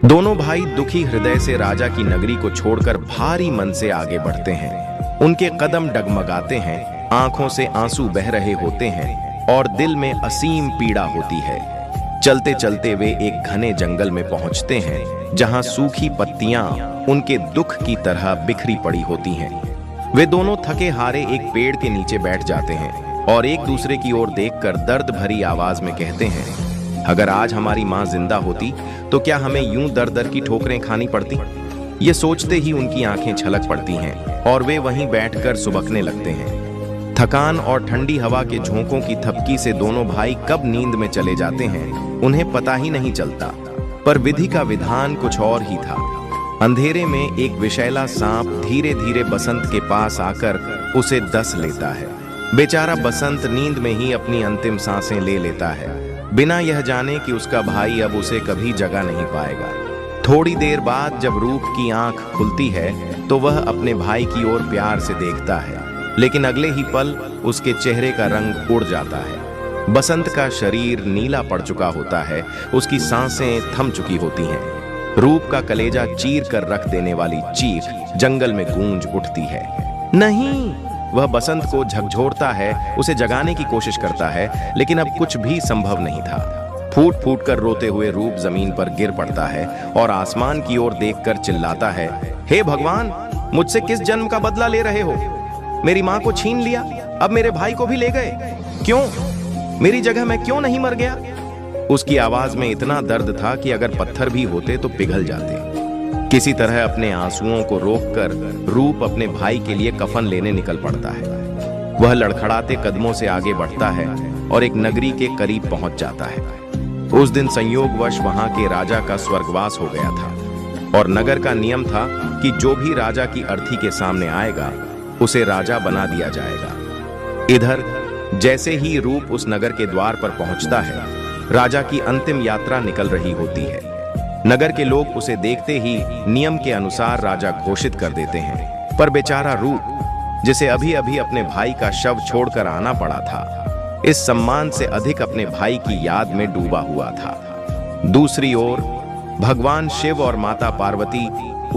दोनों भाई दुखी हृदय से राजा की नगरी को छोड़कर भारी मन से आगे बढ़ते हैं। उनके कदम डगमगाते हैं, आंखों से आंसू बह रहे होते हैं और दिल में असीम पीड़ा होती है। चलते चलते वे एक घने जंगल में पहुंचते हैं, जहां सूखी पत्तियां उनके दुख की तरह बिखरी पड़ी होती हैं। वे दोनों थके हारे एक पेड़ के नीचे बैठ जाते हैं और एक दूसरे की ओर देखकर दर्द भरी आवाज में कहते हैं, अगर आज हमारी माँ जिंदा होती तो क्या हमें यूं दर दर की ठोकरें खानी पड़ती। ये सोचते ही उनकी आंखें छलक पड़ती हैं और वे वहीं बैठकर सुबकने लगते हैं। थकान और ठंडी हवा के झोंकों की थपकी से दोनों भाई कब नींद में चले जाते हैं उन्हें पता ही नहीं चलता। पर विधि का विधान कुछ और ही था। अंधेरे में एक विषैला सांप धीरे धीरे बसंत के पास आकर उसे डस लेता है। बेचारा बसंत नींद में ही अपनी अंतिम सांसें ले लेता है, बिना यह जाने कि उसका भाई अब उसे कभी जगा नहीं पाएगा। थोड़ी देर बाद जब रूप की आंख खुलती है तो वह अपने भाई की ओर प्यार से देखता है, लेकिन अगले ही पल उसके चेहरे का रंग उड़ जाता है। बसंत का शरीर नीला पड़ चुका होता है, उसकी सांसें थम चुकी होती हैं। रूप का कलेजा चीर कर रख देने वाली चीख जंगल में गूंज उठती है। नहीं! वह बसंत को झकझोरता है, उसे जगाने की कोशिश करता है, लेकिन अब कुछ भी संभव नहीं था। फूट फूट कर रोते हुए रूप जमीन पर गिर पड़ता है और आसमान की ओर देखकर चिल्लाता है, हे भगवान, मुझसे किस जन्म का बदला ले रहे हो? मेरी माँ को छीन लिया, अब मेरे भाई को भी ले गए। क्यों? मेरी जगह मैं क्यों नहीं मर गया? उसकी आवाज में इतना दर्द था कि अगर पत्थर भी होते तो पिघल जाते। किसी तरह अपने आंसुओं को रोककर रूप अपने भाई के लिए कफन लेने निकल पड़ता है। वह लड़खड़ाते कदमों से आगे बढ़ता है और एक नगरी के करीब पहुंच जाता है। उस दिन संयोगवश वहां के राजा का स्वर्गवास हो गया था और नगर का नियम था कि जो भी राजा की अर्थी के सामने आएगा उसे राजा बना दिया जाएगा। इधर जैसे ही रूप उस नगर के द्वार पर पहुंचता है, राजा की अंतिम यात्रा निकल रही होती है। नगर के लोग उसे देखते ही नियम के अनुसार राजा घोषित कर देते हैं, पर बेचारा रूप, जिसे अभी अभी अपने भाई का शव छोड़कर आना पड़ा था, इस सम्मान से अधिक अपने भाई की याद में डूबा हुआ था। दूसरी ओर भगवान शिव और माता पार्वती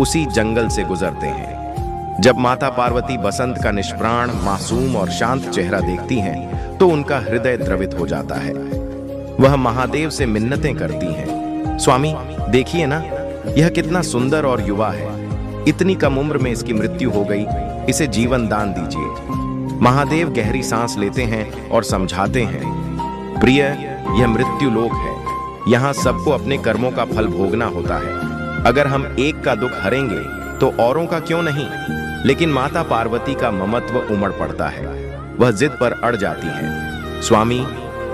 उसी जंगल से गुजरते हैं। जब माता पार्वती बसंत का निष्प्राण, मासूम और शांत चेहरा देखती हैं, तो उनका हृदय द्रवित हो जाता है। वह महादेव से मिन्नतें करती हैं, स्वामी देखिए ना, यह कितना सुंदर और युवा है। इतनी कम उम्र में इसकी मृत्यु हो गई, इसे जीवन दान दीजिए। महादेव गहरी सांस लेते हैं और समझाते हैं, प्रिय, यह मृत्यु लोक है। यहाँ सबको अपने कर्मों का फल भोगना होता है। अगर हम एक का दुख हरेंगे तो औरों का क्यों नहीं? लेकिन माता पार्वती का ममत्व उमड़ पड़ता है। वह जिद पर अड़ जाती है, स्वामी,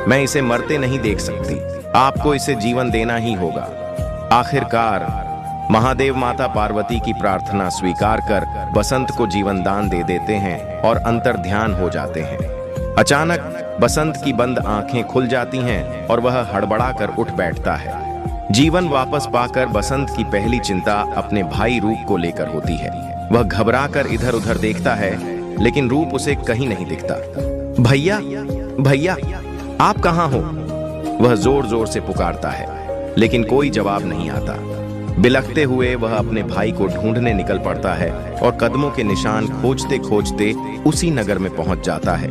मैं इसे मरते नहीं देख सकती, आपको इसे जीवन देना ही होगा। आखिरकार महादेव माता पार्वती की प्रार्थना स्वीकार कर बसंत को जीवन दान दे देते हैं और अंतर्ध्यान हो जाते हैं। अचानक बसंत की बंद आंखें खुल जाती हैं और वह हड़बड़ाकर उठ बैठता है। जीवन वापस पाकर बसंत की पहली चिंता अपने भाई रूप को लेकर होती है। वह घबराकर इधर उधर देखता है, लेकिन रूप उसे कहीं नहीं दिखता। भैया, भैया, आप कहाँ हो? वह जोर जोर से पुकारता है, लेकिन कोई जवाब नहीं आता। बिलखते हुए वह अपने भाई को ढूंढने निकल पड़ता है और कदमों के निशान खोजते खोजते उसी नगर में पहुंच जाता है